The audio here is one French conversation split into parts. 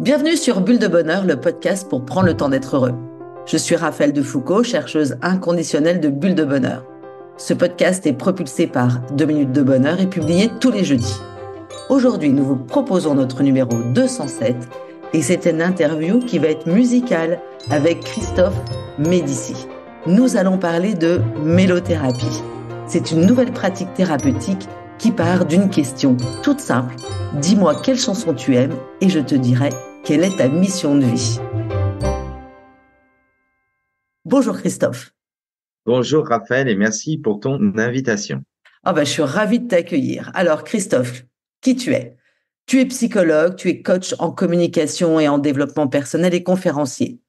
Bienvenue sur Bulle de Bonheur, le podcast pour prendre le temps d'être heureux. Je suis Raphaël Defoucault, chercheuse inconditionnelle de Bulle de Bonheur. Ce podcast est propulsé par 2 minutes de bonheur et publié tous les jeudis. Aujourd'hui, nous vous proposons notre numéro 207 et c'est une interview qui va être musicale avec Christophe Médici. Nous allons parler de mélothérapie. C'est une nouvelle pratique thérapeutique qui part d'une question toute simple. Dis-moi quelle chanson tu aimes et je te dirai quelle est ta mission de vie. Bonjour Christophe. Bonjour Raphaël et merci pour ton invitation. Je suis ravie de t'accueillir. Alors Christophe, qui tu es? Tu es psychologue, tu es coach en communication et en développement personnel et conférencier.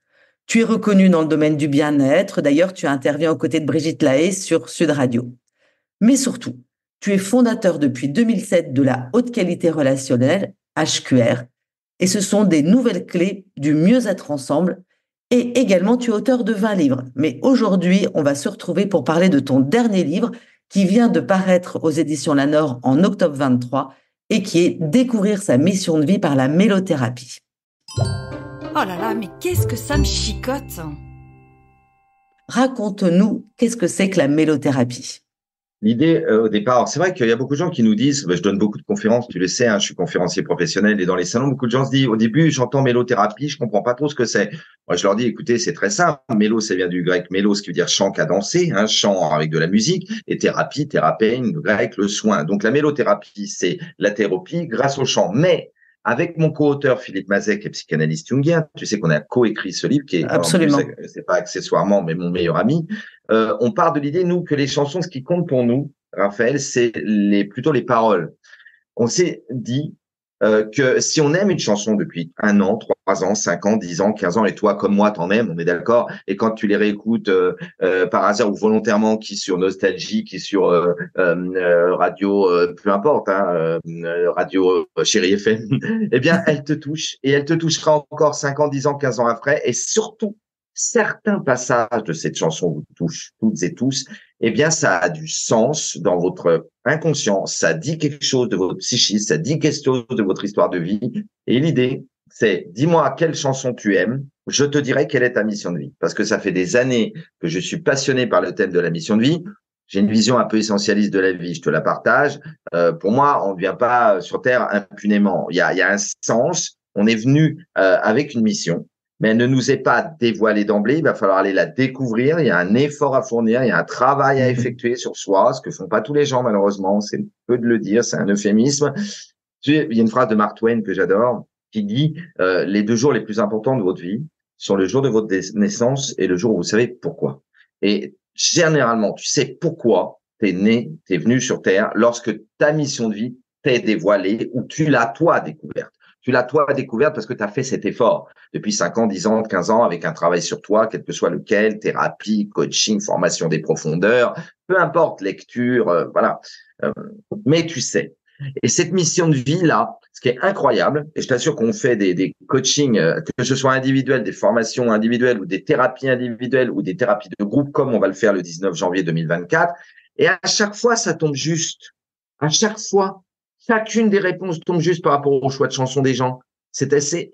Tu es reconnu dans le domaine du bien-être. D'ailleurs, tu interviens aux côtés de Brigitte Lahaie sur Sud Radio. Mais surtout, tu es fondateur depuis 2007 de la haute qualité relationnelle, HQR, et ce sont des nouvelles clés du mieux-être ensemble. Et également, tu es auteur de 20 livres. Mais aujourd'hui, on va se retrouver pour parler de ton dernier livre qui vient de paraître aux éditions Lanor en octobre 23 et qui est Découvrir sa mission de vie par la mélothérapie. Oh là là, mais qu'est-ce que ça me chicote! Raconte-nous, qu'est-ce que c'est que la mélothérapie? L'idée au départ, c'est vrai qu'il y a beaucoup de gens qui nous disent, je donne beaucoup de conférences, tu le sais, je suis conférencier professionnel et dans les salons, beaucoup de gens se disent, au début, j'entends mélothérapie, je comprends pas trop ce que c'est. Moi, je leur dis, écoutez, c'est très simple. Mélo, ça vient du grec mélos, qui veut dire chant cadencé, chant avec de la musique, et thérapie, thérapène, du grec, le soin. Donc, la mélothérapie, c'est la thérapie grâce au chant. Mais, avec mon co-auteur Philippe Mazet, qui est psychanalyste jungien, tu sais qu'on a coécrit ce livre, qui est, Absolument. En plus, c'est pas accessoirement, mais mon meilleur ami. On part de l'idée, nous, que les chansons, ce qui compte pour nous, Raphaël, c'est plutôt les paroles. On s'est dit que si on aime une chanson depuis 1 an, 3 ans, 5 ans, 10 ans, 15 ans, et toi comme moi t'en aimes, on est d'accord, et quand tu les réécoutes par hasard ou volontairement, qui sur Nostalgie, qui sur radio, peu importe, radio Chérie FM, eh bien elle te touche, et elle te touchera encore 5 ans, 10 ans, 15 ans après, et surtout, certains passages de cette chanson vous touchent toutes et tous, eh bien, ça a du sens dans votre inconscient, ça dit quelque chose de votre psychisme, ça dit quelque chose de votre histoire de vie. Et l'idée, c'est, dis-moi quelle chanson tu aimes, je te dirai quelle est ta mission de vie. Parce que ça fait des années que je suis passionné par le thème de la mission de vie. J'ai une vision un peu essentialiste de la vie, je te la partage. Pour moi, on ne vient pas sur Terre impunément. Il y a un sens, on est venu avec une mission. Mais elle ne nous est pas dévoilée d'emblée, il va falloir aller la découvrir, il y a un effort à fournir, il y a un travail à effectuer sur soi, ce que font pas tous les gens malheureusement, c'est peu de le dire, c'est un euphémisme. Il y a une phrase de Mark Twain que j'adore, qui dit les 2 jours les plus importants de votre vie sont le jour de votre naissance et le jour où vous savez pourquoi. Et généralement, tu sais pourquoi t'es né, t'es venu sur Terre, lorsque ta mission de vie t'est dévoilée ou tu l'as toi découverte. Tu l'as toi découverte parce que tu as fait cet effort depuis 5 ans, 10 ans, 15 ans avec un travail sur toi, quel que soit lequel, thérapie, coaching, formation des profondeurs, peu importe, lecture, voilà. Mais tu sais. Et cette mission de vie-là, ce qui est incroyable, et je t'assure qu'on fait des coachings, que ce soit individuel, des formations individuelles ou des thérapies individuelles ou des thérapies de groupe, comme on va le faire le 19 janvier 2024, et à chaque fois, ça tombe juste. À chaque fois. Chacune des réponses tombe juste par rapport au choix de chanson des gens. C'est assez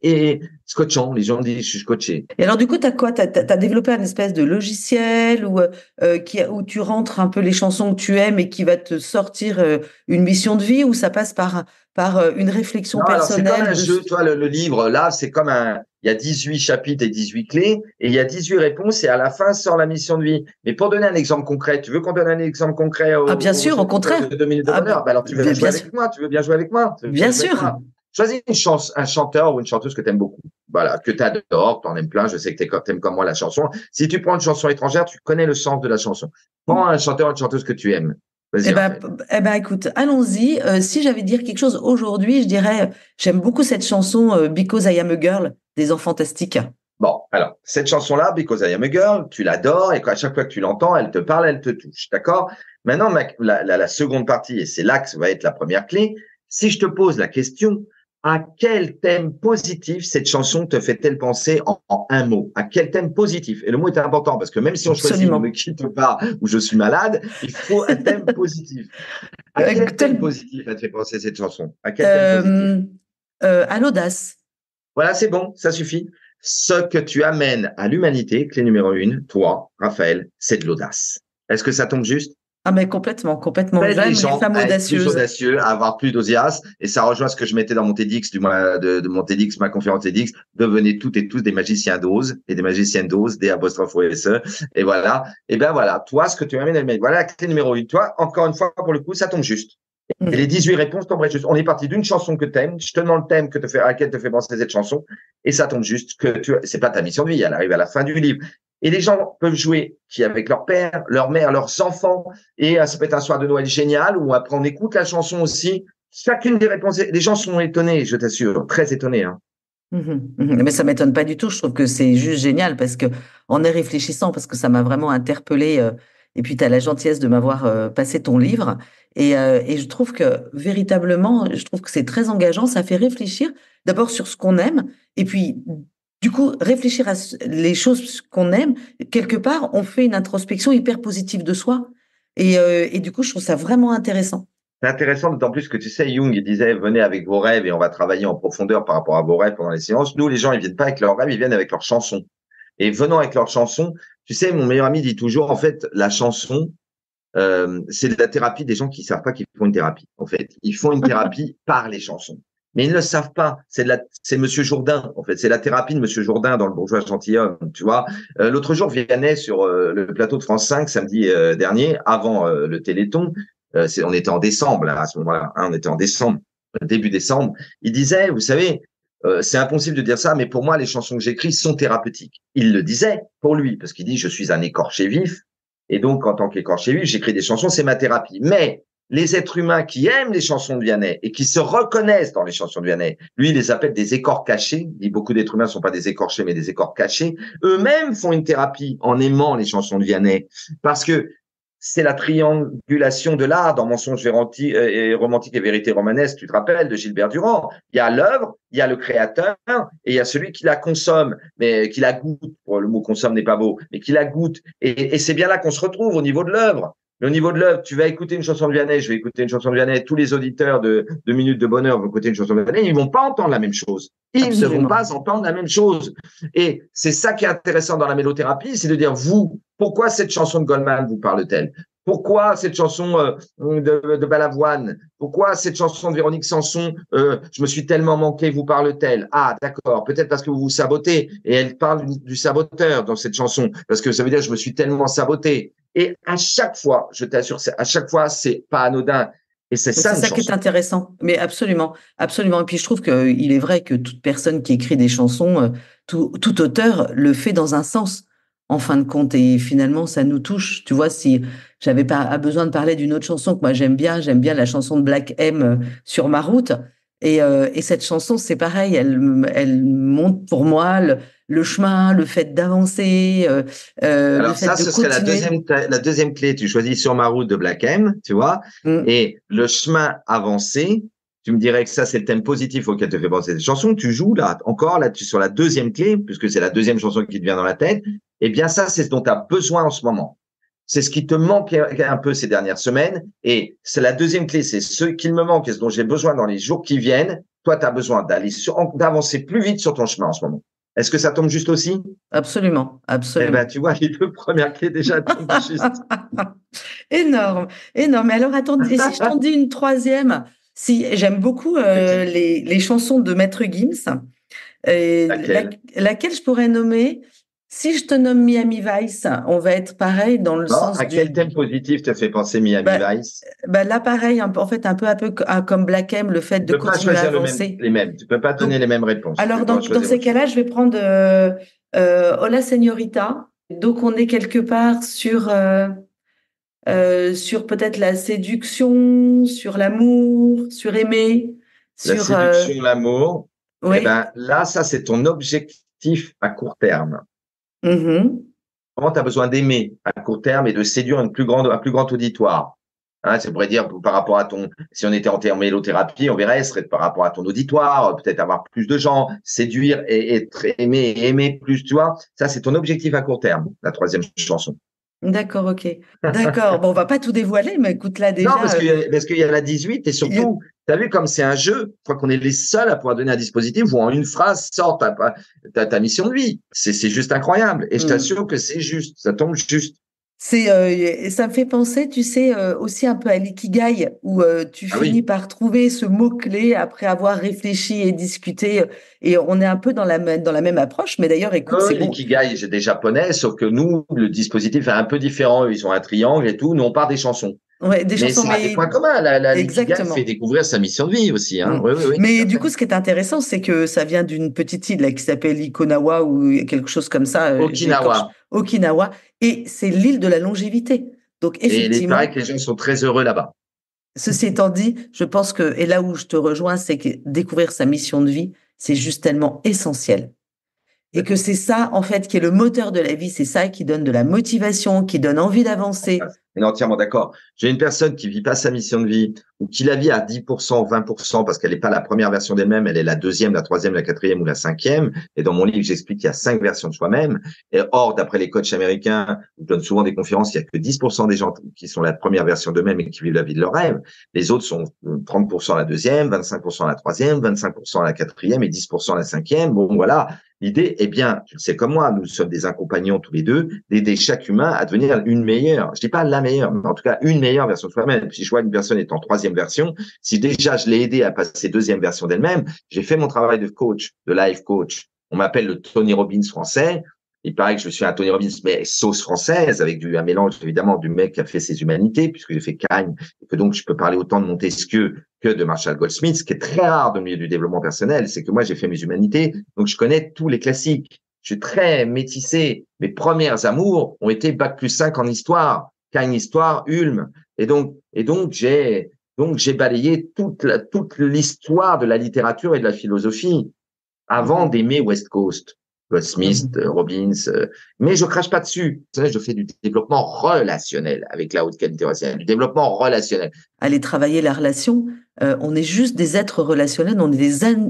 scotchant. Les gens disent, je suis scotché. Et alors, du coup, t'as quoi? T'as développé un espèce de logiciel où tu rentres un peu les chansons que tu aimes et qui va te sortir une mission de vie, ou ça passe par une réflexion Non, alors c'est comme personnelle un jeu. Tu vois, le livre, là, c'est comme il y a 18 chapitres et 18 clés, et il y a 18 réponses, et à la fin sort la mission de vie. Mais pour donner un exemple concret, tu veux qu'on donne un exemple concret Ah, bien sûr, au contraire. de 2 minutes de bonheur? Alors, tu veux bien jouer sûr. avec moi? Tu veux bien jouer avec moi? Bien sûr. Choisis un chanteur ou une chanteuse que tu aimes beaucoup. Voilà, que tu adores, tu en aimes plein, je sais que tu aimes comme moi la chanson. Si tu prends une chanson étrangère, tu connais le sens de la chanson. Prends un chanteur ou une chanteuse que tu aimes. Vas-y, écoute, allons-y. Si j'avais dire quelque chose aujourd'hui, je dirais, j'aime beaucoup cette chanson Because I Am a Girl des Enfants Fantastiques. Bon, alors, cette chanson-là, Because I Am a Girl, tu l'adores, et à chaque fois que tu l'entends, elle te parle, elle te touche, d'accord? Maintenant, la seconde partie, et c'est là que va être la première clé, si je te pose la question, à quel thème positif cette chanson te fait-elle penser en un mot? À quel thème positif? Et le mot est important parce que même si on choisit ne me quitte pas ou je suis malade, il faut un thème positif. À quel thème positif elle te fait penser cette chanson? À quel thème positif? À l'audace. Voilà, c'est bon, ça suffit. Ce que tu amènes à l'humanité, clé numéro 1, toi, Raphaël, c'est de l'audace. Est-ce que ça tombe juste? Ah, mais complètement, complètement. Ça aide les J'aime les gens femmes à être plus audacieuses. audacieux, à avoir plus d'audace. Et ça rejoint ce que je mettais dans mon TEDx, de mon TEDx, ma conférence TEDx. Devenez toutes et tous des magiciens d'ose et des magiciennes d'ose, des apostrophes OSE. Et voilà. Et ben voilà. Toi, ce que tu amènes à l'humanité. Voilà la clé numéro 1. Toi, encore une fois, pour le coup, ça tombe juste. Et les Mhm. 18 réponses tomberaient juste. On est parti d'une chanson que t'aimes. Je te demande le thème à laquelle te fait penser cette chanson. Et ça tombe juste c'est pas ta mission de vie. Elle arrive à la fin du livre. Et les gens peuvent jouer avec leur père, leur mère, leurs enfants. Et ça peut être un soir de Noël génial où après on écoute la chanson aussi. Chacune des réponses, les gens sont étonnés, je t'assure, très étonnés, hein. Mhm, mhm. Mais ça m'étonne pas du tout. Je trouve que c'est juste génial parce que en y réfléchissant, parce que ça m'a vraiment interpellée. Et puis tu as la gentillesse de m'avoir passé ton livre. Et je trouve que véritablement, je trouve que c'est très engageant. Ça fait réfléchir d'abord sur ce qu'on aime. Et puis, du coup, réfléchir à les choses qu'on aime. Quelque part, on fait une introspection hyper positive de soi. Et du coup, je trouve ça vraiment intéressant. C'est intéressant, d'autant plus que tu sais, Jung il disait, venez avec vos rêves et on va travailler en profondeur par rapport à vos rêves pendant les séances. Nous, les gens, ils viennent pas avec leurs rêves, ils viennent avec leurs chansons. Et venant avec leurs chansons, tu sais, mon meilleur ami dit toujours, en fait, la chanson, c'est de la thérapie des gens qui savent pas qu'ils font une thérapie. En fait, ils font une thérapie par les chansons, mais ils ne le savent pas. C'est Monsieur Jourdain. En fait, c'est la thérapie de Monsieur Jourdain dans Le Bourgeois gentilhomme. Tu vois. L'autre jour, Vianney sur le plateau de France 5 samedi dernier, avant le Téléthon. On était en décembre là, à ce moment-là. Hein, on était en décembre, début décembre. Il disait, vous savez. C'est impossible de dire ça, mais pour moi, les chansons que j'écris sont thérapeutiques. Il le disait pour lui, parce qu'il dit, je suis un écorché vif, et donc, en tant qu'écorché vif, j'écris des chansons, c'est ma thérapie. Mais les êtres humains qui aiment les chansons de Vianney et qui se reconnaissent dans les chansons de Vianney, lui, il les appelle des écorts cachés. Il dit beaucoup d'êtres humains ne sont pas des écorchés, mais des écorts cachés. Eux-mêmes font une thérapie en aimant les chansons de Vianney. Parce que c'est la triangulation de l'art dans Mensonges romantiques et vérité romanesque, tu te rappelles, de Gilbert Durand. Il y a l'œuvre, il y a le créateur et il y a celui qui la consomme, mais qui la goûte. Le mot consomme n'est pas beau, mais qui la goûte. Et c'est bien là qu'on se retrouve au niveau de l'œuvre. Au niveau de l'œuvre, tu vas écouter une chanson de Vianney, je vais écouter une chanson de Vianney, tous les auditeurs de Minutes de Bonheur vont écouter une chanson de Vianney, ils vont pas entendre la même chose. Ils ne vont Absolument. pas entendre la même chose. Et c'est ça qui est intéressant dans la mélothérapie, c'est de dire, vous, pourquoi cette chanson de Goldman vous parle-t-elle? Pourquoi cette chanson de Balavoine? Pourquoi cette chanson de Véronique Sanson, je me suis tellement manqué, vous parle-t-elle? Ah, d'accord, peut-être parce que vous vous sabotez. Et elle parle du saboteur dans cette chanson, parce que ça veut dire je me suis tellement saboté. Et à chaque fois, je t'assure, à chaque fois, c'est pas anodin. Et c'est Mais ça c'est une ça qui est chanson. intéressant. Mais absolument, absolument. Et puis je trouve qu'il est vrai que toute personne qui écrit des chansons, tout auteur le fait dans un sens, en fin de compte. Et finalement, ça nous touche. Tu vois, si j'avais pas besoin de parler d'une autre chanson que moi j'aime bien la chanson de Black M sur ma route. Et cette chanson, c'est pareil, elle montre pour moi le chemin, le fait d'avancer, le Alors fait ça, de ce serait continuer. la deuxième clé. Tu choisis Sur ma route de Black M, tu vois, Mm. et le chemin avancé. Tu me dirais que ça, c'est le thème positif auquel te fait penser cette chanson. Tu joues là, encore là, sur la deuxième clé, puisque c'est la deuxième chanson qui te vient dans la tête. Eh bien, ça, c'est ce dont tu as besoin en ce moment. C'est ce qui te manque un peu ces dernières semaines. Et c'est la deuxième clé, c'est ce qu'il me manque et ce dont j'ai besoin dans les jours qui viennent. Toi, tu as besoin d'avancer plus vite sur ton chemin en ce moment. Est-ce que ça tombe juste aussi? Absolument, Eh ben, absolument. tu vois, les deux premières clés déjà tombent juste. Énorme, énorme. Mais alors, attends, et si je t'en dis une troisième? Si j'aime beaucoup Vas-y. les chansons de Maître Gims, Laquelle? laquelle je pourrais nommer? Si je te nomme Miami Vice, on va être pareil dans le Bon, sens à quel du. thème positif te fait penser Miami Bah, Vice? là, pareil, en fait, un peu comme Black M, le fait Tu de peux pas continuer à choisir avancer. les mêmes. Tu peux pas donner Donc, les mêmes réponses. Tu alors, dois dans choisir ces autre chose. cas-là, je vais prendre Hola Señorita. Donc, on est quelque part sur peut-être la séduction, sur l'amour, sur aimer, La sur séduction, l'amour. Eh oui. ben, là, ça, c'est ton objectif à court terme. Mhm. Comment tu as besoin d'aimer à court terme et de séduire un plus grand auditoire. Hein, ça pourrait dire par rapport à si on était en mélothérapie, on verrait, ce serait par rapport à ton auditoire, peut-être avoir plus de gens, séduire et être aimé et aimer plus, tu vois. Ça, c'est ton objectif à court terme, la troisième chanson. D'accord, ok. D'accord. Bon, on va pas tout dévoiler, mais écoute là Non, déjà. parce qu'il y a la 18 et Il y a- surtout, T'as vu comme c'est un jeu? Je crois qu'on est les seuls à pouvoir donner un dispositif où en une phrase sort ta mission de vie. C'est juste incroyable. Et je Mm. t'assure que c'est juste. Ça tombe juste. Ça me fait penser, tu sais, aussi un peu à l'ikigai, où tu Ah finis oui. par trouver ce mot-clé après avoir réfléchi et discuté. Et on est un peu dans la même approche. Mais d'ailleurs, écoute, c'est bon. L'ikigai, j'ai des japonais, sauf que nous, le dispositif est un peu différent. Ils ont un triangle et tout. Nous, on part des chansons. Ouais, des Mais chansons, ça a des mais points communs. L'ikigai fait exactement. découvrir sa mission de vie aussi. Hein. Mm. Oui, oui, oui, tout Mais à du fait. coup, ce qui est intéressant, c'est que ça vient d'une petite île là, qui s'appelle Ikonawa ou quelque chose comme ça. J'écorche Okinawa. Okinawa. Et c'est l'île de la longévité. Donc, Et il paraît effectivement, que les gens sont très heureux là-bas. ceci étant dit, je pense que, et là où je te rejoins, c'est que découvrir sa mission de vie, c'est juste tellement essentiel. Et que c'est ça, en fait, qui est le moteur de la vie. C'est ça qui donne de la motivation, qui donne envie d'avancer. On est entièrement d'accord. J'ai une personne qui vit pas sa mission de vie ou qui la vit à 10% ou 20% parce qu'elle n'est pas la première version d'elle-même, elle est la deuxième, la troisième, la quatrième ou la cinquième. Et dans mon livre, j'explique qu'il y a 5 versions de soi-même. Et or, d'après les coachs américains, je donne souvent des conférences, il y a que 10% des gens qui sont la première version d'eux-mêmes et qui vivent la vie de leur rêve. Les autres sont 30% la deuxième, 25% la troisième, 25% la quatrième et 10% la cinquième. Bon, voilà. L'idée est bien, tu le sais comme moi, nous sommes des accompagnants tous les deux, d'aider chaque humain à devenir une meilleure. Je dis pas la meilleure, mais en tout cas une meilleure version de soi-même. Si je vois une personne est en troisième version, si déjà je l'ai aidé à passer deuxième version d'elle-même, j'ai fait mon travail de coach, de life coach. On m'appelle le Tony Robbins français. Il paraît que je suis un Tony Robbins, mais sauce française, avec un mélange évidemment du mec qui a fait ses humanités, puisque j'ai fait Cagne, et que donc je peux parler autant de Montesquieu que de Marshall Goldsmith, ce qui est très rare dans le milieu du développement personnel, c'est que moi j'ai fait mes humanités, donc je connais tous les classiques. Je suis très métissé. Mes premières amours ont été bac+5 en histoire, Cagne histoire, Ulm, et donc j'ai balayé toute l'histoire de la littérature et de la philosophie avant Mhm. d'aimer West Coast. Goldsmith, Mhm. Robbins, mais je crache pas dessus. Je fais du développement relationnel avec la haute qualité relationnelle, du développement relationnel. Aller travailler la relation, on est juste des êtres relationnels, on est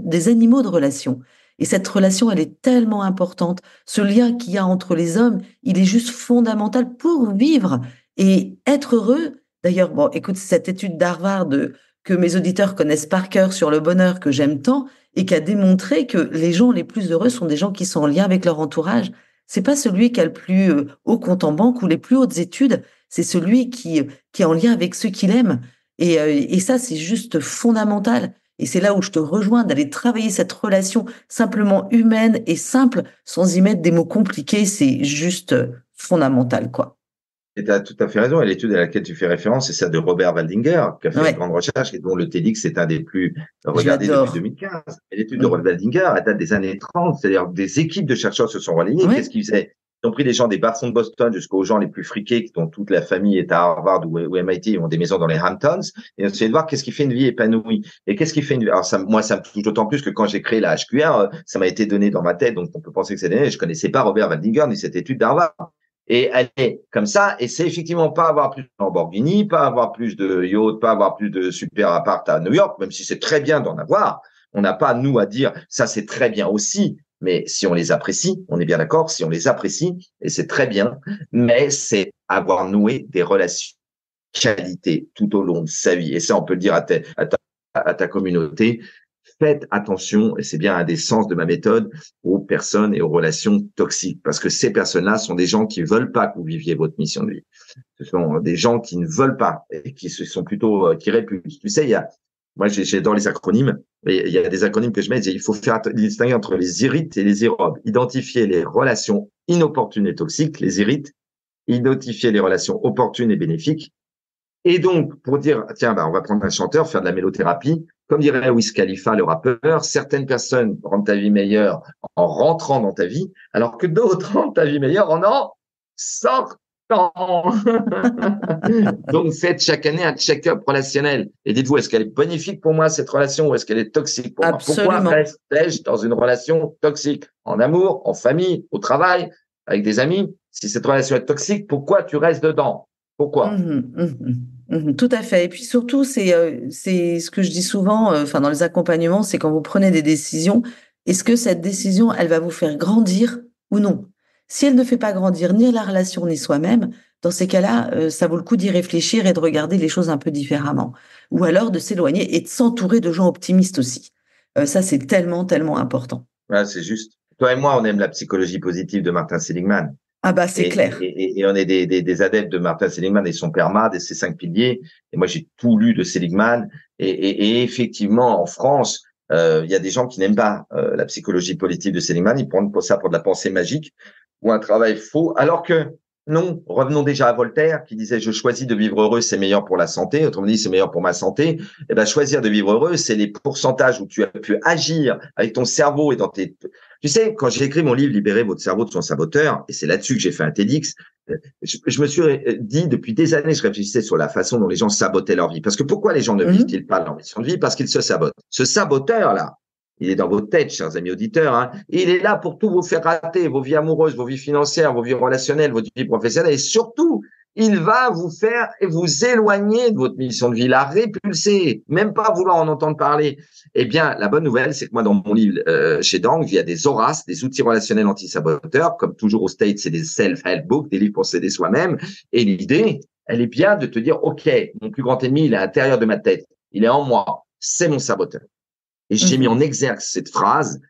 des animaux de relation. Et cette relation, elle est tellement importante. Ce lien qu'il y a entre les hommes, il est juste fondamental pour vivre et être heureux. D'ailleurs, bon, écoute, cette étude d'Harvard que mes auditeurs connaissent par cœur sur le bonheur que j'aime tant et qui a démontré que les gens les plus heureux sont des gens qui sont en lien avec leur entourage. C'est pas celui qui a le plus haut compte en banque ou les plus hautes études, c'est celui qui est en lien avec ceux qu'il aime. Et ça, c'est juste fondamental. Et c'est là où je te rejoins, d'aller travailler cette relation simplement humaine et simple, sans y mettre des mots compliqués, c'est juste fondamental, quoi. Et tu as tout à fait raison. Et l'étude à laquelle tu fais référence, c'est celle de Robert Waldinger, qui a fait une Ouais, grande recherche et dont le TEDx est un des plus je regardés depuis l'adore. 2015. Et l'étude de Mm. Robert Waldinger, elle date des années 30. C'est-à-dire des équipes de chercheurs se sont relayées. Ouais. Qu'est-ce qu'ils faisaient? Ils ont pris des gens des bas-fonds de Boston jusqu'aux gens les plus friqués, dont toute la famille est à Harvard ou MIT, ils ont des maisons dans les Hamptons. Et on essayé de voir qu'est-ce qui fait une vie épanouie. Et qu'est-ce qui fait une vie. Alors, ça, moi, ça me touche d'autant plus que quand j'ai créé la HQR, ça m'a été donné dans ma tête. Donc, on peut penser que c'est donné. Je connaissais pas Robert Waldinger ni cette étude d'Harvard. Et elle est comme ça, et c'est effectivement pas avoir plus de Lamborghini, pas avoir plus de yacht, pas avoir plus de super appart à New York, même si c'est très bien d'en avoir. On n'a pas, nous, à dire, ça c'est très bien aussi, mais si on les apprécie, on est bien d'accord, si on les apprécie, et c'est très bien, mais c'est avoir noué des relations qualité tout au long de sa vie. Et ça, on peut le dire à ta communauté. Faites attention, et c'est bien un des sens de ma méthode, aux personnes et aux relations toxiques, parce que ces personnes-là sont des gens qui veulent pas que vous viviez votre mission de vie. Ce sont des gens qui ne veulent pas et qui se sont plutôt qui répugnent. Tu sais, moi j'adore les acronymes, et il y a des acronymes que je mets. Il faut faire distinguer entre les irites et les irobes. Identifier les relations inopportunes et toxiques, les irites, identifier les relations opportunes et bénéfiques. Et donc, pour dire, tiens, on va prendre un chanteur, faire de la mélothérapie, comme dirait Wiz Khalifa, le rappeur, certaines personnes rendent ta vie meilleure en rentrant dans ta vie, alors que d'autres rendent ta vie meilleure en sortant. Donc, faites chaque année un check-up relationnel. Et dites-vous, est-ce qu'elle est bénéfique pour moi, cette relation, ou est-ce qu'elle est toxique pour moi? Pourquoi Absolument. reste-je dans une relation toxique? En amour, en famille, au travail, avec des amis? Si cette relation est toxique, pourquoi tu restes dedans? Pourquoi? Mhm, mhm, mhm, tout à fait. Et puis surtout, c'est ce que je dis souvent, enfin dans les accompagnements, c'est quand vous prenez des décisions, est-ce que cette décision, elle va vous faire grandir ou non? Si elle ne fait pas grandir ni la relation ni soi-même, dans ces cas-là, ça vaut le coup d'y réfléchir et de regarder les choses un peu différemment. Ou alors de s'éloigner et de s'entourer de gens optimistes aussi. Ça, c'est tellement, tellement important. Ouais, c'est juste. Toi et moi, on aime la psychologie positive de Martin Seligman. Ah bah, c'est Et, clair. et on est des adeptes de Martin Seligman et son père Mad et ses 5 piliers. Et moi, j'ai tout lu de Seligman. Et effectivement, en France, il y a des gens qui n'aiment pas la psychologie positive de Seligman. Ils prennent pour ça pour de la pensée magique ou un travail faux. Alors que non, revenons déjà à Voltaire qui disait: je choisis de vivre heureux, c'est meilleur pour la santé. Autrement dit, c'est meilleur pour ma santé. Eh ben, choisir de vivre heureux, c'est les pourcentages où tu as pu agir avec ton cerveau et dans tes... Tu sais, quand j'ai écrit mon livre Libérez votre cerveau de son saboteur, et c'est là-dessus que j'ai fait un TEDx, je me suis dit depuis des années, je réfléchissais sur la façon dont les gens sabotaient leur vie. Parce que pourquoi les gens ne Mhm. vivent-ils pas leur mission de vie? Parce qu'ils se sabotent. Ce saboteur-là, il est dans votre tête, chers amis auditeurs, hein, et il est là pour tout vous faire rater, vos vies amoureuses, vos vies financières, vos vies relationnelles, votre vie professionnelle, et surtout, il va vous faire vous éloigner de votre mission de vie, la répulser, même pas vouloir en entendre parler. Eh bien, la bonne nouvelle, c'est que moi, dans mon livre chez Dang, il y a des ORAS, des outils relationnels anti-saboteurs, comme toujours au States, c'est des self-help books, des livres pour s'aider soi-même. Et l'idée, elle est bien de te dire, OK, mon plus grand ennemi, il est à l'intérieur de ma tête, il est en moi, c'est mon saboteur. Et j'ai mis Mhm. en exergue cette phrase: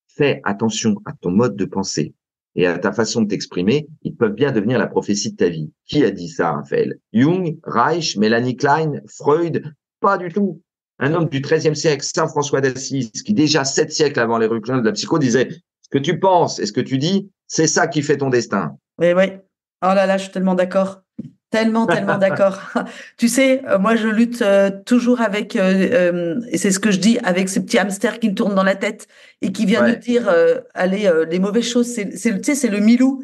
fais attention à ton mode de pensée et à ta façon de t'exprimer, ils peuvent bien devenir la prophétie de ta vie. Qui a dit ça, Raphaël? Jung, Reich, Mélanie Klein, Freud? Pas du tout. Un homme du XIIIe siècle, Saint François d'Assise, qui déjà 7 siècles avant les ruclins de la psycho disait: ce que tu penses et ce que tu dis, c'est ça qui fait ton destin. Oui, oui. Oh là là, je suis tellement d'accord. Tellement, tellement d'accord. Tu sais, moi, je lutte toujours avec, et c'est ce que je dis, avec ce petit hamster qui me tourne dans la tête et qui vient nous Ouais. dire, allez, les mauvaises choses, tu sais, c'est le Milou.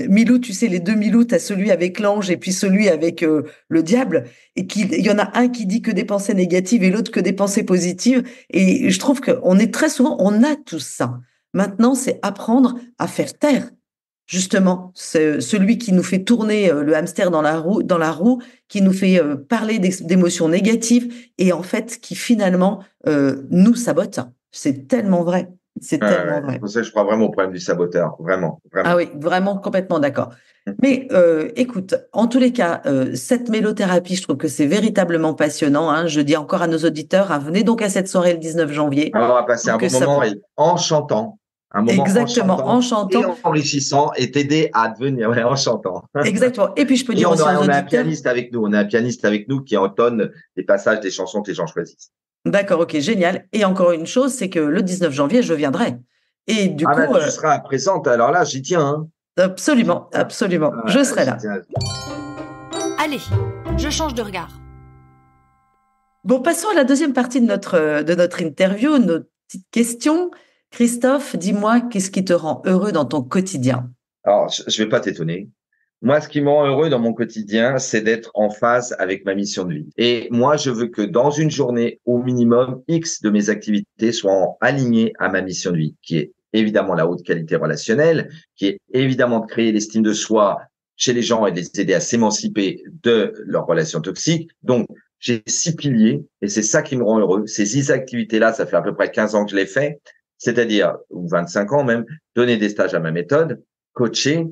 Milou, tu sais, les deux Milou, tu as celui avec l'ange et puis celui avec le diable. Et il y en a un qui dit que des pensées négatives et l'autre que des pensées positives. Et je trouve qu'on est très souvent, on a tout ça. Maintenant, c'est apprendre à faire taire justement celui qui nous fait tourner le hamster dans la roue, qui nous fait parler d'émotions négatives et en fait qui finalement nous sabote. C'est tellement vrai. C'est tellement Ouais. C'est vrai. pour ça que je crois vraiment au problème du saboteur. Vraiment, Ah vraiment. oui, vraiment complètement d'accord. Mais écoute, en tous les cas, cette mélothérapie, je trouve que c'est véritablement passionnant, hein. Je dis encore à nos auditeurs, hein, venez donc à cette soirée le 19 janvier. Alors, on va Je passer trouve un que bon ça moment vaut et en chantant, un moment en exactement en chantant et chantant. enrichissant et t'aider à devenir, ouais, en chantant. Exactement. Et puis je peux Et dire aussi aux on a un auditeurs. pianiste avec nous, on a un pianiste avec nous qui entonne les passages des chansons que les gens choisissent. D'accord, ok, génial. Et encore une chose, c'est que le 19 janvier, je viendrai. Et du Ah ben, coup, tu seras présente, alors là, j'y tiens, hein. J'y absolument, tiens. absolument, je Ouais, serai j'y là. tiens. Allez, je change de regard. Bon, passons à la deuxième partie de notre interview, nos petites questions. Christophe, dis-moi, qu'est-ce qui te rend heureux dans ton quotidien? Alors, je vais pas t'étonner. Moi, ce qui me rend heureux dans mon quotidien, c'est d'être en phase avec ma mission de vie. Et moi, je veux que dans une journée, au minimum, X de mes activités soient alignées à ma mission de vie, qui est évidemment la haute qualité relationnelle, qui est évidemment de créer l'estime de soi chez les gens et de les aider à s'émanciper de leurs relations toxiques. Donc, j'ai 6 piliers et c'est ça qui me rend heureux. Ces 6 activités-là, ça fait à peu près 15 ans que je les fais, c'est-à-dire, ou 25 ans même, donner des stages à ma méthode, coacher,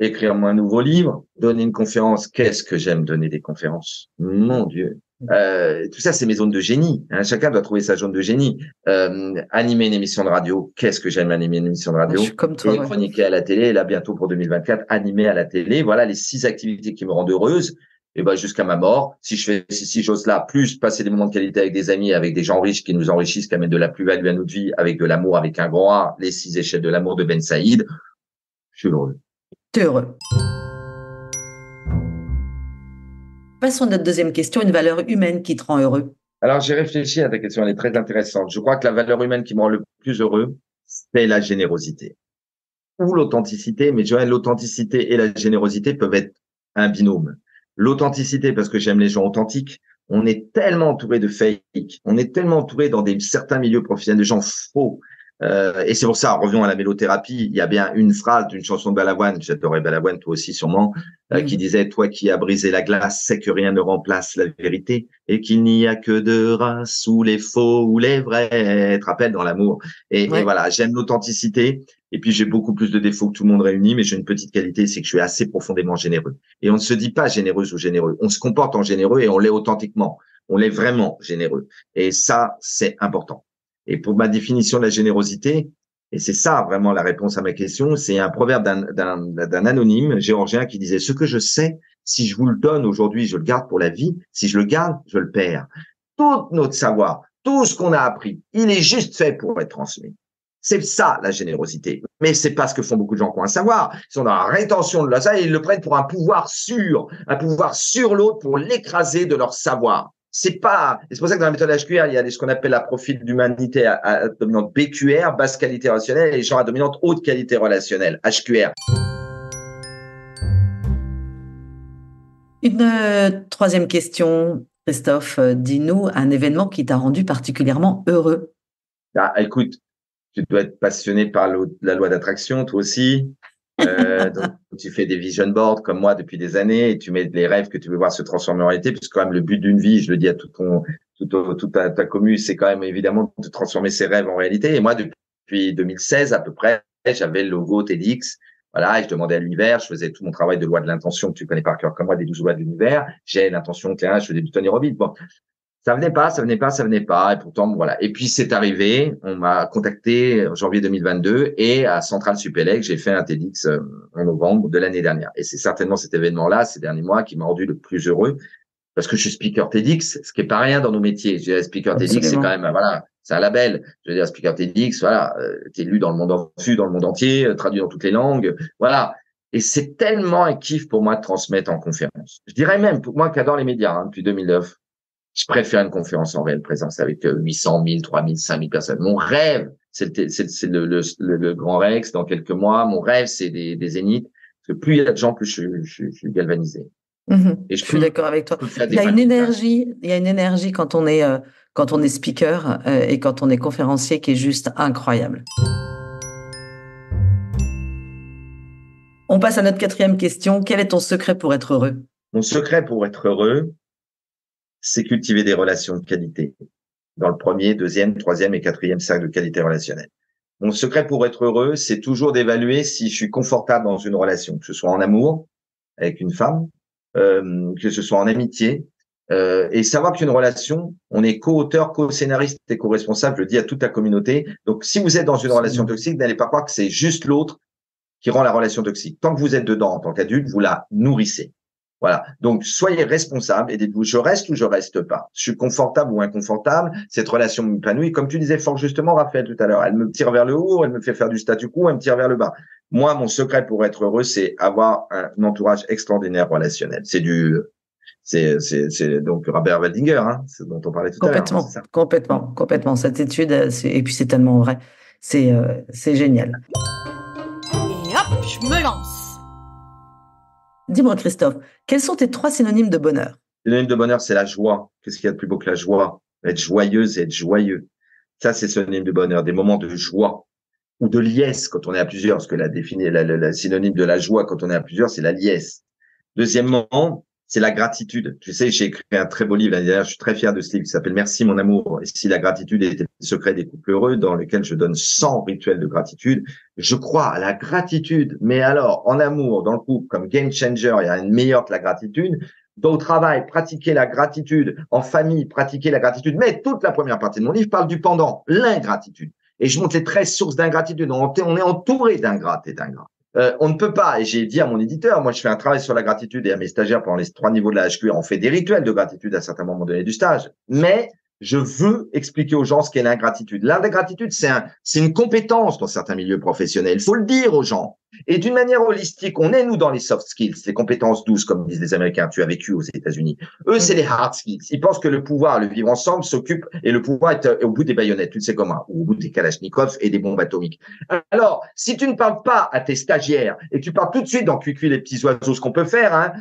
écrire un nouveau livre, donner une conférence. Qu'est-ce que j'aime donner des conférences, mon Dieu. Tout ça, c'est mes zones de génie, hein. Chacun doit trouver sa zone de génie. Animer une émission de radio. Qu'est-ce que j'aime animer une émission de Je suis radio? comme toi, Et ouais. chroniquer à la télé. Et là, bientôt pour 2024, animer à la télé. Voilà les 6 activités qui me rendent heureuse. Et ben, jusqu'à ma mort, si je fais ces 6 choses-là, plus passer des moments de qualité avec des amis, avec des gens riches qui nous enrichissent, qui amènent de la plus-value à notre vie, avec de l'amour, avec un grand A, les 6 échelles de l'amour de Ben Saïd, je suis heureux. T'es heureux. Passons à notre deuxième question, une valeur humaine qui te rend heureux. Alors, j'ai réfléchi à ta question, elle est très intéressante. Je crois que la valeur humaine qui me rend le plus heureux, c'est la générosité ou l'authenticité. Mais Joël, l'authenticité et la générosité peuvent être un binôme. L'authenticité, parce que j'aime les gens authentiques. On est tellement entouré de fake, on est tellement entouré dans certains milieux professionnels de gens faux, Et c'est pour ça, revenons à la mélothérapie, il y a bien une phrase d'une chanson de Balavoine, j'adorais Balavoine, toi aussi sûrement, qui disait « Toi qui as brisé la glace, sais que rien ne remplace la vérité et qu'il n'y a que deux races, ou les faux ou les vrais. » Tu te rappelles, dans l'amour. Et voilà, j'aime l'authenticité. Et puis j'ai beaucoup plus de défauts que tout le monde réuni, mais j'ai une petite qualité, c'est que je suis assez profondément généreux. Et on ne se dit pas généreuse ou généreux, on se comporte en généreux et on l'est authentiquement. On l'est vraiment généreux. Et ça, c'est important. Et pour ma définition de la générosité, et c'est ça vraiment la réponse à ma question, c'est un proverbe d'un anonyme géorgien qui disait « Ce que je sais, si je vous le donne aujourd'hui, je le garde pour la vie. Si je le garde, je le perds. » Tout notre savoir, tout ce qu'on a appris, il est juste fait pour être transmis. C'est ça la générosité. Mais c'est pas ce que font beaucoup de gens qui ont un savoir. Ils sont dans la rétention de ça et ils le prennent pour un pouvoir sur l'autre pour l'écraser de leur savoir. C'est pour ça que dans la méthode HQR, il y a ce qu'on appelle la profil d'humanité à dominante BQR, basse qualité relationnelle, et les gens à dominante haute qualité relationnelle, HQR. Une troisième question, Christophe, dis-nous un événement qui t'a rendu particulièrement heureux. Ah, écoute, tu dois être passionné par la loi d'attraction, toi aussi. Donc, tu fais des vision boards comme moi depuis des années et tu mets les rêves que tu veux voir se transformer en réalité, puisque quand même le but d'une vie, je le dis à toute ta commu, c'est quand même évidemment de transformer ses rêves en réalité. Et moi, depuis 2016 à peu près, j'avais le logo TEDx. Voilà, et je demandais à l'univers, je faisais tout mon travail de loi de l'intention que tu connais par cœur comme moi, des 12 lois de l'univers. J'ai l'intention claire, je faisais du Tony Robbins. Bon, ça venait pas. Et pourtant, voilà. Et puis, c'est arrivé. On m'a contacté en janvier 2022 et à Centrale Supélec, j'ai fait un TEDx en novembre de l'année dernière. Et c'est certainement cet événement-là, ces derniers mois, qui m'a rendu le plus heureux parce que je suis speaker TEDx, ce qui est pas rien dans nos métiers. Je dirais, speaker TEDx, c'est quand même, voilà, c'est un label. Je veux dire, speaker TEDx, voilà, t'es lu dans le monde entier, traduit dans toutes les langues, voilà. Et c'est tellement un kiff pour moi de transmettre en conférence. Je dirais même, pour moi qui adore les médias, depuis 2009, je préfère une conférence en réelle présence avec 800, 1000, 3000, 5000 personnes. Mon rêve, c'est le Grand Rex dans quelques mois. Mon rêve, c'est des zéniths. Parce que plus il y a de gens, plus je suis galvanisé. Et je suis d'accord avec toi. Il y a une énergie quand on est speaker et quand on est conférencier qui est juste incroyable. On passe à notre quatrième question. Quel est ton secret pour être heureux? Mon secret pour être heureux, c'est cultiver des relations de qualité dans le premier, deuxième, troisième et quatrième cercle de qualité relationnelle. Mon secret pour être heureux, c'est toujours d'évaluer si je suis confortable dans une relation, que ce soit en amour avec une femme, que ce soit en amitié, et savoir qu'une relation, on est co-auteur, co-scénariste et co-responsable, je le dis à toute la communauté. Donc, si vous êtes dans une relation toxique, n'allez pas croire que c'est juste l'autre qui rend la relation toxique. Tant que vous êtes dedans en tant qu'adulte, vous la nourrissez. Voilà. Donc, soyez responsable et dites-vous, je reste ou je reste pas. Je suis confortable ou inconfortable. Cette relation m'épanouit. Comme tu disais fort justement, Raphaël, tout à l'heure, elle me tire vers le haut, elle me fait faire du statu quo, elle me tire vers le bas. Moi, mon secret pour être heureux, c'est avoir un entourage extraordinaire relationnel. C'est donc Robert Waldinger, ce dont on parlait tout à l'heure. Complètement. Cette étude, et puis c'est tellement vrai. C'est génial. Et hop, je me lance. Dis-moi, Christophe, quels sont tes 3 synonymes de bonheur? Synonyme de bonheur, c'est la joie. Qu'est-ce qu'il y a de plus beau que la joie? Être joyeuse et être joyeux. Ça, c'est synonyme de bonheur. Des moments de joie ou de liesse quand on est à plusieurs. Parce que la synonyme de la joie quand on est à plusieurs, c'est la liesse. Deuxièmement, c'est la gratitude. Tu sais, j'ai écrit un très beau livre l'année dernière. Je suis très fier de ce livre qui s'appelle Merci mon amour. Et si la gratitude était le secret des couples heureux, dans lequel je donne 100 rituels de gratitude. Je crois à la gratitude. Mais alors, en amour, dans le couple, comme game changer, il y a une meilleure que la gratitude. Au travail, pratiquer la gratitude. En famille, pratiquer la gratitude. Mais toute la première partie de mon livre parle du pendant, l'ingratitude. Et je montre les 13 sources d'ingratitude. On est entouré d'ingrates et d'ingrats. On ne peut pas, et j'ai dit à mon éditeur, moi je fais un travail sur la gratitude et à mes stagiaires pendant les 3 niveaux de la HQR, on fait des rituels de gratitude à certains moments donnés du stage. Mais je veux expliquer aux gens ce qu'est l'ingratitude. L'ingratitude, c'est une compétence dans certains milieux professionnels. Il faut le dire aux gens. Et d'une manière holistique, on est, nous, dans les soft skills, les compétences douces, comme disent les Américains. Tu as vécu aux États-Unis. Eux, c'est les hard skills. Ils pensent que le pouvoir, le vivre ensemble, s'occupe, et le pouvoir est au bout des baïonnettes, tu sais comment, ou au bout des kalachnikovs et des bombes atomiques. Alors, si tu ne parles pas à tes stagiaires, et tu parles tout de suite dans Cuicui les petits oiseaux, ce qu'on peut faire, hein,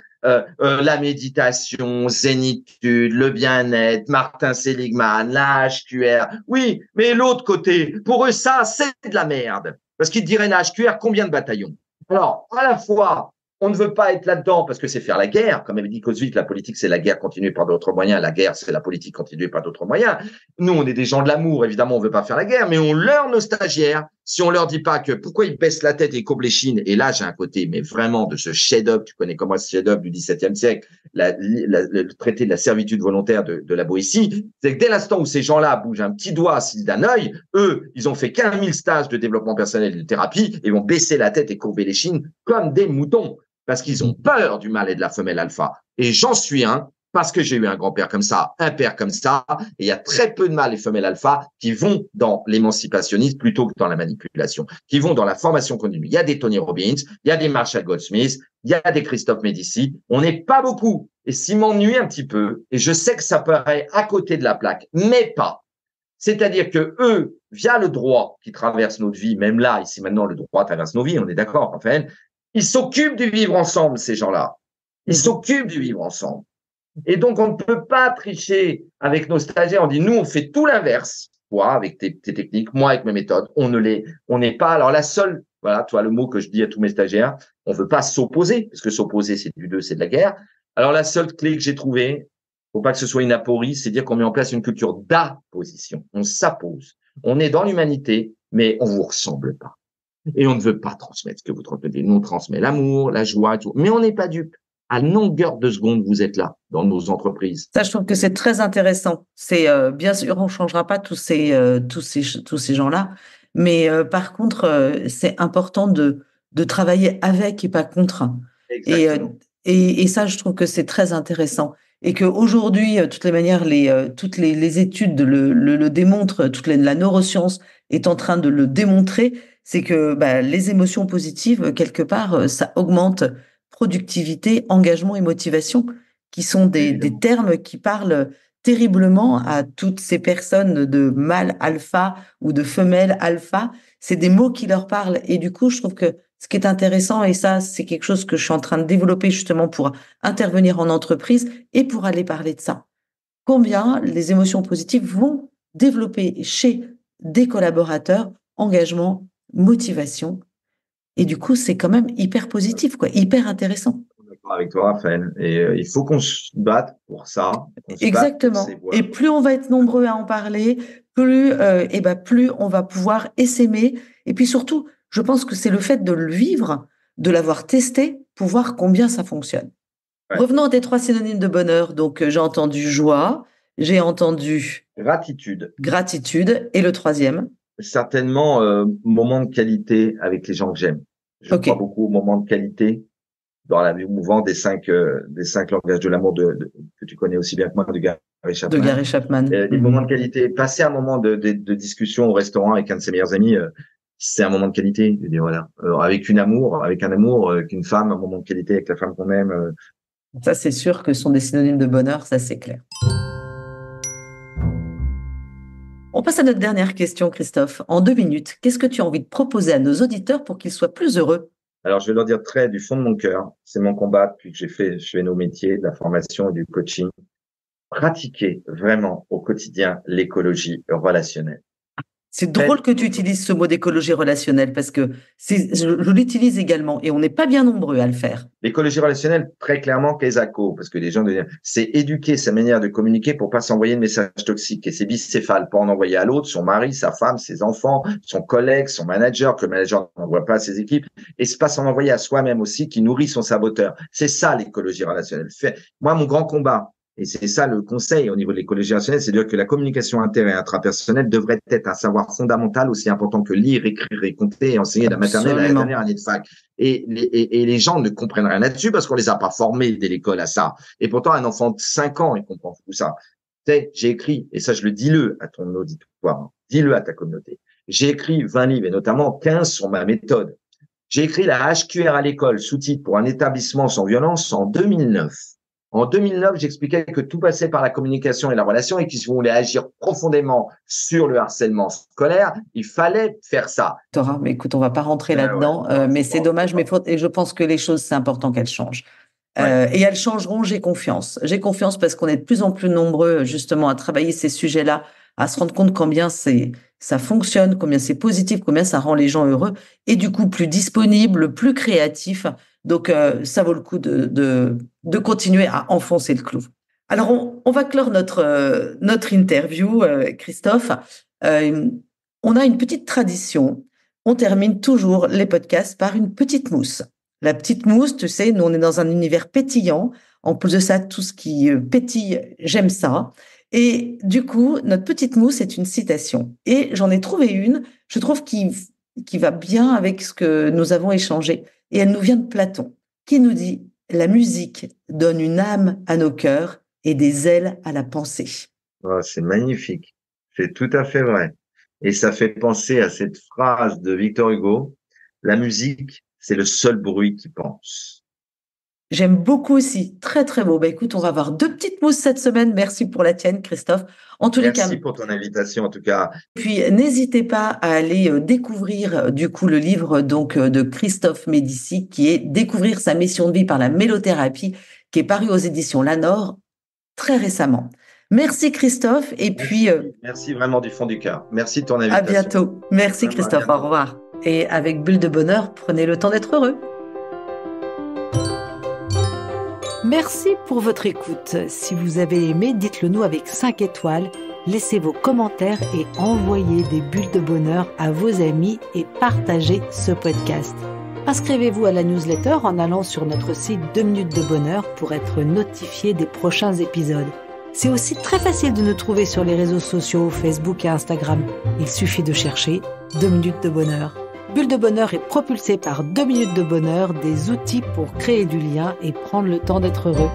la méditation, zénitude, le bien-être, Martin Seligman, la HQR. Oui, mais l'autre côté, pour eux, ça, c'est de la merde. Parce qu'ils diraient la HQR, combien de bataillons? Alors, à la fois, on ne veut pas être là-dedans parce que c'est faire la guerre. Comme avait dit Clausewitz, la politique, c'est la guerre continuée par d'autres moyens. La guerre, c'est la politique continuée par d'autres moyens. Nous, on est des gens de l'amour. Évidemment, on ne veut pas faire la guerre, mais on leurre nos stagiaires. Si on leur dit pas que pourquoi ils baissent la tête et courbent les chines, et là, j'ai un côté, mais vraiment de ce chef-d'œuvre, tu connais comment ce chef-d'œuvre du XVIIe siècle, le traité de la servitude volontaire de la Boétie, c'est que dès l'instant où ces gens-là bougent un petit doigt d'un œil, eux, ils ont fait 15 000 stages de développement personnel et de thérapie et vont baisser la tête et courber les chines comme des moutons parce qu'ils ont peur du mâle et de la femelle alpha. Et j'en suis un, parce que j'ai eu un grand-père comme ça, un père comme ça, et il y a très peu de mâles et femelles alpha qui vont dans l'émancipationnisme plutôt que dans la manipulation, qui vont dans la formation continue. Il y a des Tony Robbins, il y a des Marshall Goldsmith, il y a des Christophe Médici. On n'est pas beaucoup. Et s'il m'ennuie un petit peu, et je sais que ça paraît à côté de la plaque, mais pas. C'est-à-dire que eux, via le droit qui traverse notre vie, même là, ici maintenant, le droit traverse nos vies, on est d'accord, enfin, ils s'occupent du vivre ensemble, ces gens-là. Ils s'occupent du vivre ensemble. Et donc, on ne peut pas tricher avec nos stagiaires. On dit, nous, on fait tout l'inverse. Toi, avec tes techniques, moi, avec mes méthodes. On n'est pas, alors la seule, voilà, toi, le mot que je dis à tous mes stagiaires, on veut pas s'opposer, parce que s'opposer, c'est du deux, c'est de la guerre. Alors, la seule clé que j'ai trouvée, faut pas que ce soit une aporie, c'est dire qu'on met en place une culture d'apposition. On s'appose. On est dans l'humanité, mais on vous ressemble pas. Et on ne veut pas transmettre ce que vous transmettez. Nous, on transmet l'amour, la joie, tout. Mais on n'est pas dupe. À longueur de seconde, vous êtes là, dans nos entreprises. Ça, je trouve que c'est très intéressant. C'est bien sûr, on changera pas tous ces gens-là, mais par contre, c'est important de travailler avec et pas contre. Et, et ça, je trouve que c'est très intéressant. Et qu'aujourd'hui, toutes les manières, toutes les études le démontrent, la neuroscience est en train de le démontrer, c'est que les émotions positives, quelque part, ça augmente productivité, engagement et motivation, qui sont des termes qui parlent terriblement à toutes ces personnes de mâle alpha ou de femelle alpha. C'est des mots qui leur parlent. Et du coup, je trouve que ce qui est intéressant, et ça, c'est quelque chose que je suis en train de développer justement pour intervenir en entreprise et pour aller parler de ça. Combien les émotions positives vont développer chez des collaborateurs engagement, motivation. Et du coup, c'est quand même hyper positif, quoi, hyper intéressant. D'accord avec toi, Raphaël. Et il faut qu'on se batte pour ça. Exactement. Et plus on va être nombreux à en parler, plus on va pouvoir essaimer. Et puis surtout, je pense que c'est le fait de le vivre, de l'avoir testé, pour voir combien ça fonctionne. Ouais. Revenons à tes 3 synonymes de bonheur. Donc, j'ai entendu joie, j'ai entendu gratitude. Et le 3e? Certainement, moment de qualité avec les gens que j'aime. Je crois beaucoup au moment de qualité dans la mouvement des 5 langages de l'amour que tu connais aussi bien que moi, de Gary Chapman. De Gary Chapman. Les moments de qualité. Passer un moment de discussion au restaurant avec un de ses meilleurs amis, c'est un moment de qualité. Je dis, voilà. Avec un amour, qu'une femme, un moment de qualité avec la femme qu'on aime. Ça, c'est sûr que ce sont des synonymes de bonheur, ça c'est clair. On passe à notre dernière question, Christophe. En 2 minutes, qu'est-ce que tu as envie de proposer à nos auditeurs pour qu'ils soient plus heureux? Alors, je vais leur dire très du fond de mon cœur, c'est mon combat depuis que je fais nos métiers, de la formation et du coaching. Pratiquer vraiment au quotidien l'écologie relationnelle. C'est drôle que tu utilises ce mot d'écologie relationnelle parce que je l'utilise également et on n'est pas bien nombreux à le faire. L'écologie relationnelle, très clairement, qu'ESACO, parce que les gens disent, c'est éduquer sa manière de communiquer pour pas s'envoyer de messages toxiques. Et c'est bicéphale, pas en envoyer à l'autre, son mari, sa femme, ses enfants, son collègue, son manager, que le manager n'envoie pas à ses équipes. Et c'est pas s'en envoyer à soi-même aussi, qui nourrit son saboteur. C'est ça, l'écologie relationnelle. Moi, mon grand combat, et c'est ça le conseil au niveau de l'écologie relationnelle, c'est de dire que la communication inter- et intrapersonnelle devrait être un savoir fondamental aussi important que lire, écrire et compter et enseigner de la maternelle à la dernière année de fac. Et les gens ne comprennent rien là-dessus parce qu'on les a pas formés dès l'école à ça. Et pourtant, un enfant de 5 ans, il comprend tout ça. Tu sais, j'ai écrit, et ça, je le dis-le à ton auditoire, dis-le à ta communauté. J'ai écrit 20 livres et notamment 15 sur ma méthode. J'ai écrit la HQR à l'école, sous-titre pour un établissement sans violence en 2009. En 2009, j'expliquais que tout passait par la communication et la relation et que si on voulait agir profondément sur le harcèlement scolaire, il fallait faire ça. Torah, mais écoute, on va pas rentrer là-dedans, mais c'est dommage, et je pense que les choses, c'est important qu'elles changent. Et elles changeront, j'ai confiance. J'ai confiance parce qu'on est de plus en plus nombreux, justement, à travailler ces sujets-là, à se rendre compte combien ça fonctionne, combien c'est positif, combien ça rend les gens heureux, et du coup, plus disponibles, plus créatifs. Donc, ça vaut le coup de continuer à enfoncer le clou. Alors, on va clore notre interview, Christophe. On a une petite tradition. On termine toujours les podcasts par une petite mousse. La petite mousse, tu sais, nous, on est dans un univers pétillant. En plus de ça, tout ce qui pétille, j'aime ça. Et du coup, notre petite mousse est une citation. Et j'en ai trouvé une, je trouve, qui va bien avec ce que nous avons échangé. Et elle nous vient de Platon, qui nous dit « La musique donne une âme à nos cœurs et des ailes à la pensée. » Oh, c'est magnifique. C'est tout à fait vrai. Et ça fait penser à cette phrase de Victor Hugo, « La musique, c'est le seul bruit qui pense. » J'aime beaucoup aussi. Très, très beau. Écoute, on va avoir 2 petites mousses cette semaine. Merci pour la tienne, Christophe. En tous les cas. Merci pour ton invitation, en tout cas. Puis, n'hésitez pas à aller découvrir, du coup, le livre, de Christophe Médicis, qui est Découvrir sa mission de vie par la mélothérapie, qui est paru aux éditions Lanor très récemment. Merci, Christophe. Et puis. Merci vraiment du fond du cœur. Merci de ton invitation. À bientôt. Merci, Christophe. Au revoir. Et avec Bulle de Bonheur, prenez le temps d'être heureux. Merci pour votre écoute. Si vous avez aimé, dites-le nous avec 5 étoiles. Laissez vos commentaires et envoyez des bulles de bonheur à vos amis et partagez ce podcast. Inscrivez-vous à la newsletter en allant sur notre site 2 minutes de bonheur pour être notifié des prochains épisodes. C'est aussi très facile de nous trouver sur les réseaux sociaux, Facebook et Instagram. Il suffit de chercher 2 minutes de bonheur. Bulle de bonheur est propulsé par 2 minutes de bonheur, des outils pour créer du lien et prendre le temps d'être heureux.